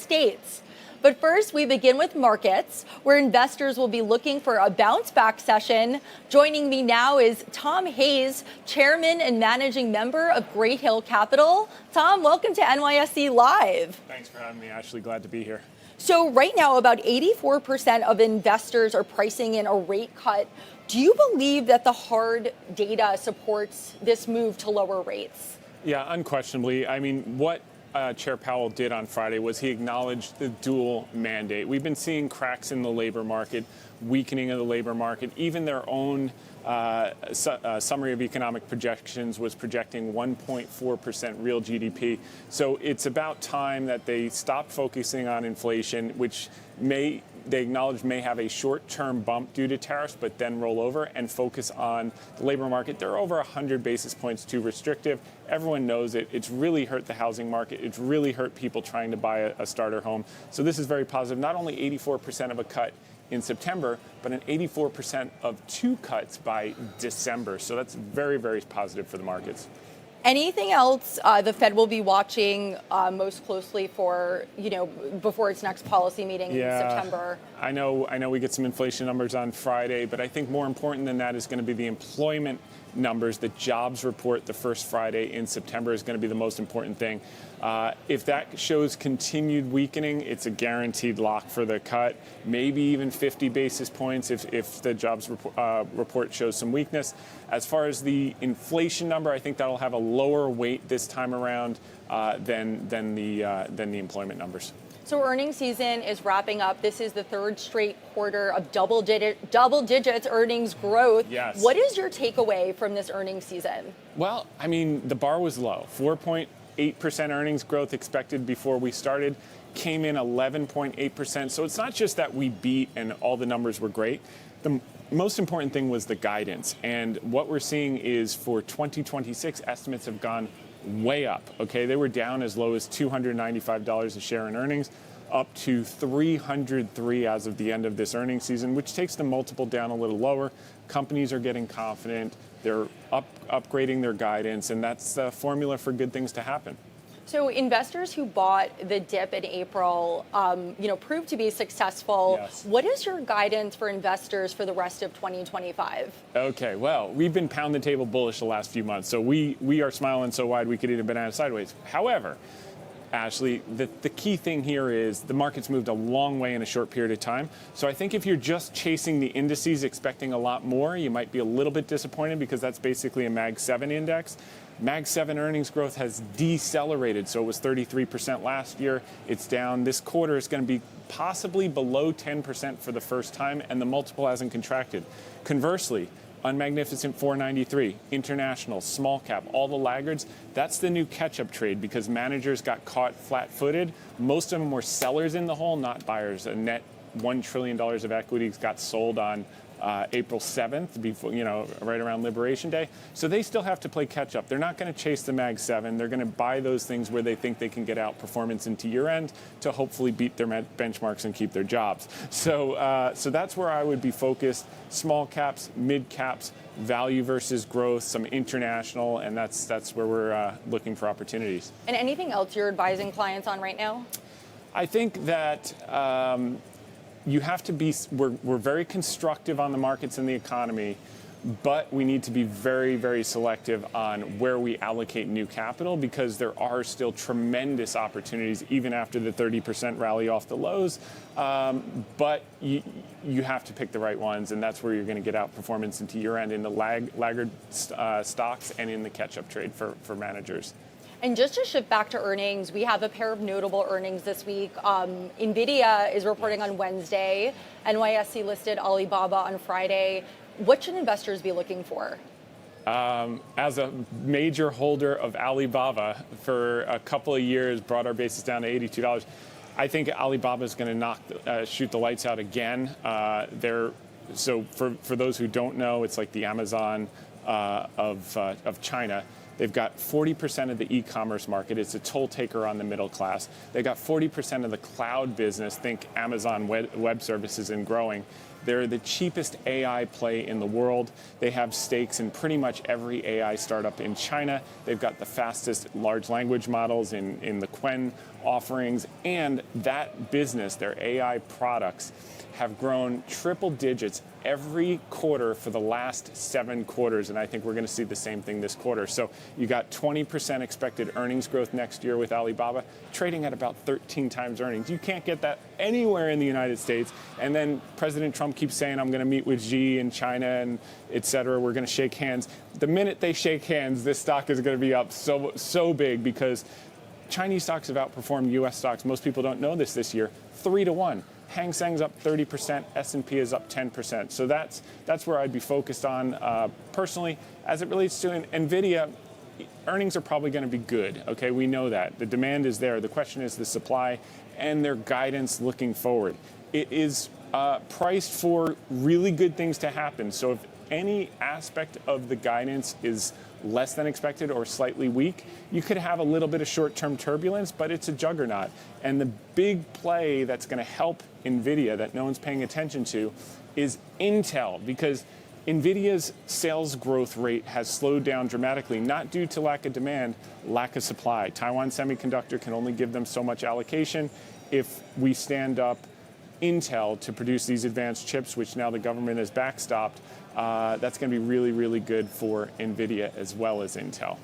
States. But first, we begin with markets, where investors will be looking for a bounce-back session. Joining me now is Tom Hayes, Chairman and Managing Member of Great Hill Capital. Tom, welcome to NYSE Live. Thanks for having me, Ashley. Glad to be here. So right now, about 84% of investors are pricing in a rate cut. Do you believe that the hard data supports this move to lower rates? Yeah, unquestionably. I mean, what Chair Powell did on Friday was he acknowledged the dual mandate. We've been seeing cracks in the labor market, weakening of the labor market. Even their own summary of economic projections was projecting 1.4% real GDP. So it's about time that they stop focusing on inflation, which they acknowledge may have a short-term bump due to tariffs, but then roll over and focus on the labor market. They're over 100 basis points too restrictive. Everyone knows it. It's really hurt the housing market. It's really hurt people trying to buy a starter home. So this is very positive. Not only 84% of a cut in September, but an 84% of two cuts by December. So that's very, very positive for the markets. Anything else the Fed will be watching most closely for, before its next policy meeting in September? I know we get some inflation numbers on Friday, but I think more important than that is going to be the employment numbers. The jobs report the first Friday in September is going to be the most important thing. If that shows continued weakening, it's a guaranteed lock for the cut, maybe even 50 basis points if the jobs report shows some weakness. As far as the inflation number, I think that'll have a lower weight this time around than the employment numbers. So earnings season is wrapping up. This is the third straight quarter of double digits earnings growth. Yes. What is your takeaway from this earnings season? Well, I mean, the bar was low. 4.8% earnings growth expected before we started, came in 11.8%. So it's not just that we beat and all the numbers were great. The most important thing was the guidance. And what we're seeing is for 2026, estimates have gone way up. Okay, they were down as low as $295 a share in earnings, up to $303 as of the end of this earnings season, which takes the multiple down a little lower. Companies are getting confident. They're upgrading their guidance, and that's the formula for good things to happen. So investors who bought the dip in April, proved to be successful. Yes. What is your guidance for investors for the rest of 2025? Okay, well, we've been pound the table bullish the last few months, so we are smiling so wide we could eat a banana sideways. However, Ashley, the key thing here is the market's moved a long way in a short period of time. So I think if you're just chasing the indices expecting a lot more, you might be a little bit disappointed because that's basically a Mag 7 index. Mag 7 earnings growth has decelerated. So it was 33% last year. It's down. This quarter is going to be possibly below 10% for the first time, and the multiple hasn't contracted. Conversely, Unmagnificent 493, International, Small Cap, all the laggards, that's the new catch-up trade because managers got caught flat-footed. Most of them were sellers in the hole, not buyers. A net $1 trillion of equities got sold on April 7th, before, right around Liberation Day. So they still have to play catch up. They're not going to chase the Mag 7. They're going to buy those things where they think they can get outperformance into year end to hopefully beat their benchmarks and keep their jobs. So that's where I would be focused. Small caps, mid caps, value versus growth, some international, and that's where we're looking for opportunities. And anything else you're advising clients on right now? I think that you have to be, we're very constructive on the markets and the economy, but we need to be very, very selective on where we allocate new capital because there are still tremendous opportunities even after the 30% rally off the lows. But you have to pick the right ones, and that's where you're going to get outperformance into year end in the laggard stocks and in the catch-up trade for managers. And just to shift back to earnings, we have a pair of notable earnings this week. NVIDIA is reporting on Wednesday. NYSE listed Alibaba on Friday. What should investors be looking for? As a major holder of Alibaba for a couple of years, brought our basis down to $82. I think Alibaba is going to shoot the lights out again. So for those who don't know, it's like the Amazon of China. They've got 40% of the e-commerce market. It's a toll taker on the middle class. They've got 40% of the cloud business, think Amazon Web Services, and growing. They're the cheapest AI play in the world. They have stakes in pretty much every AI startup in China. They've got the fastest large language models in the Qwen offerings. And that business, their AI products, have grown triple digits every quarter for the last 7 quarters, and I think we're going to see the same thing this quarter. So you got 20% expected earnings growth next year with Alibaba, trading at about 13 times earnings. You can't get that anywhere in the United States. And then President Trump keeps saying, I'm going to meet with Xi in China and et cetera. We're going to shake hands. The minute they shake hands, this stock is going to be up so big because Chinese stocks have outperformed U.S. stocks. Most people don't know this year, 3-1. Hang Seng's up 30%, S&P is up 10%. So that's where I'd be focused on personally. As it relates to NVIDIA, earnings are probably going to be good. Okay, we know that. The demand is there. The question is the supply and their guidance looking forward. It is priced for really good things to happen. So if any aspect of the guidance is less than expected or slightly weak, you could have a little bit of short-term turbulence, but it's a juggernaut. And the big play that's going to help NVIDIA that no one's paying attention to is Intel, because NVIDIA's sales growth rate has slowed down dramatically, not due to lack of demand, lack of supply. Taiwan Semiconductor can only give them so much allocation. If we stand up Intel to produce these advanced chips, which now the government has backstopped, that's going to be really, really good for NVIDIA as well as Intel.